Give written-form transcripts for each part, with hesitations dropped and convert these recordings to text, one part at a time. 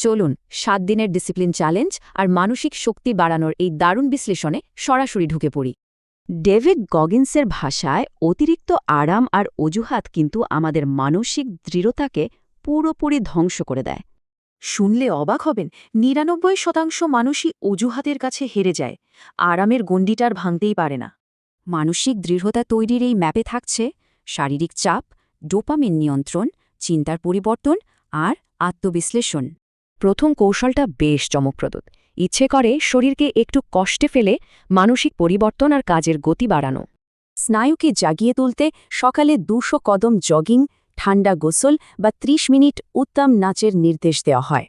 চলুন 7 দিনের discipline challenge আর মানসিক শক্তি বাড়ানোর এই দারুণ বিশ্লেষণে সরাসরি ঢুকে পড়ি। ডেভিড গগিন্সের ভাষায় অতিরিক্ত আরাম আর অজুহাত কিন্তু আমাদের মানসিক দৃঢ়তাকে পুরোপুরি ধ্বংস করে দেয়। শুনলে অবাক হবেন, ৯৯% মানুষই অজুহাতের কাছে হেরে যায়, আরামের গণ্ডিটার ভাঙতেই পারে না। মানসিক দৃঢ়তা তৈরির এই ম্যাপে থাকছে শারীরিক চাপ, ডোপামিন নিয়ন্ত্রণ, চিন্তার পরিবর্তন আর আত্মবিশ্লেষণ। প্রথম কৌশলটা বেশ চমকপ্রদ। ইচ্ছে করে শরীরকে একটু কষ্টে ফেলে মানসিক পরিবর্তন আর কাজের গতি বাড়ানো। স্নায়ুকে জাগিয়ে তুলতে সকালে ২০০ কদম জগিং, ঠান্ডা গোসল বা ৩০ মিনিট উত্তম নাচের নির্দেশ দেওয়া হয়।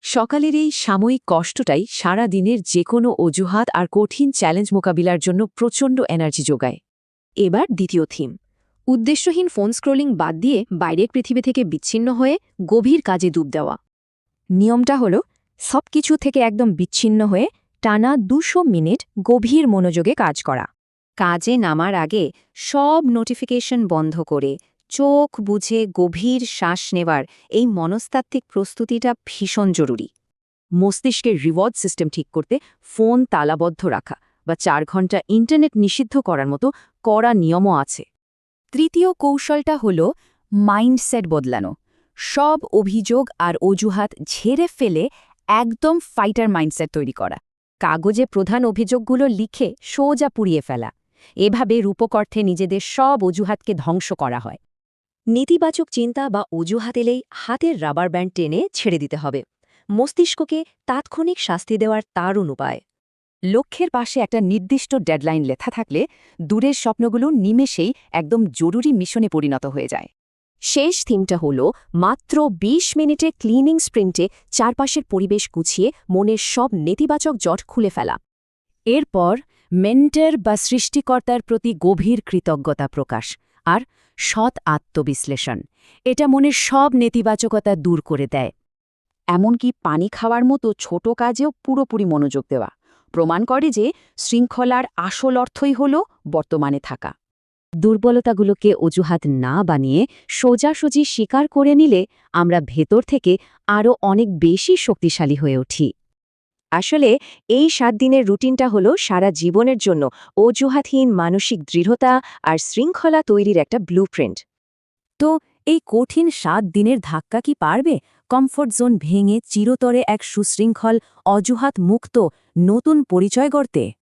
সকালের এই সাময়িক কষ্টটাই সারা দিনের যে কোনো অজুহাত আর কঠিন চ্যালেঞ্জ মোকাবিলার জন্য প্রচণ্ড এনার্জি যোগায়। এবার দ্বিতীয় থিম, উদ্দেশ্যহীন ফোন স্ক্রোলিং বাদ দিয়ে বাইরের পৃথিবী থেকে বিচ্ছিন্ন হয়ে গভীর কাজে ডুব দেওয়া। নিয়মটা হল সবকিছু থেকে একদম বিচ্ছিন্ন হয়ে টানা ২০০ মিনিট গভীর মনোযোগে কাজ করা। কাজে নামার আগে সব নোটিফিকেশন বন্ধ করে চোখ বুঝে গভীর শ্বাস নেওয়ার এই মনস্তাত্ত্বিক প্রস্তুতিটা ভীষণ জরুরি। মস্তিষ্কের রিওয়ার্ড সিস্টেম ঠিক করতে ফোন তালাবদ্ধ রাখা বা ৪ ঘন্টা ইন্টারনেট নিষিদ্ধ করার মতো কড়া নিয়মও আছে। তৃতীয় কৌশলটা হল মাইন্ডসেট বদলানো। সব অভিযোগ আর অজুহাত ঝেড়ে ফেলে একদম ফাইটার মাইন্ডসেট তৈরি করা। কাগজে প্রধান অভিযোগগুলো লিখে সোজা পুড়িয়ে ফেলা। এভাবে রূপকর্থে নিজেদের সব অজুহাতকে ধ্বংস করা হয়। নেতিবাচক চিন্তা বা অজুহাত এলেই হাতের রাবার ব্যান্ড টেনে ছেড়ে দিতে হবে। মস্তিষ্ককে তাৎক্ষণিক শাস্তি দেওয়ার দারুণ উপায়। লক্ষ্যের পাশে একটা নির্দিষ্ট ডেডলাইন লেখা থাকলে দূরের স্বপ্নগুলো নিমেষেই একদম জরুরি মিশনে পরিণত হয়ে যায়। শেষ থিমটা হল মাত্র ২০ মিনিটে ক্লিনিং স্প্রিন্টে চারপাশের পরিবেশ গুছিয়ে মনের সব নেতিবাচক জট খুলে ফেলা। এরপর মেন্টর বা সৃষ্টিকর্তার প্রতি গভীর কৃতজ্ঞতা প্রকাশ আর সৎ আত্মবিশ্লেষণ। এটা মনের সব নেতিবাচকতা দূর করে দেয়। এমনকি পানি খাওয়ার মতো ছোট কাজেও পুরোপুরি মনোযোগ দেওয়া প্রমাণ করে যে শৃঙ্খলার আসল অর্থই হল বর্তমানে থাকা। দুর্বলতাগুলোকে অজুহাত না বানিয়ে সোজাসুজি স্বীকার করে নিলে আমরা ভেতর থেকে আরও অনেক বেশি শক্তিশালী হয়ে উঠি। আসলে এই ৭ দিনের রুটিনটা হলো সারা জীবনের জন্য অজুহাতহীন মানসিক দৃঢ়তা আর শৃঙ্খলা তৈরির একটা ব্লুপ্রিন্ট। তো এই কঠিন ৭ দিনের ধাক্কা কি পারবে কমফোর্ট জোন ভেঙে চিরতরে এক সুশৃঙ্খল অজুহাত মুক্ত নতুন পরিচয় গড়তে?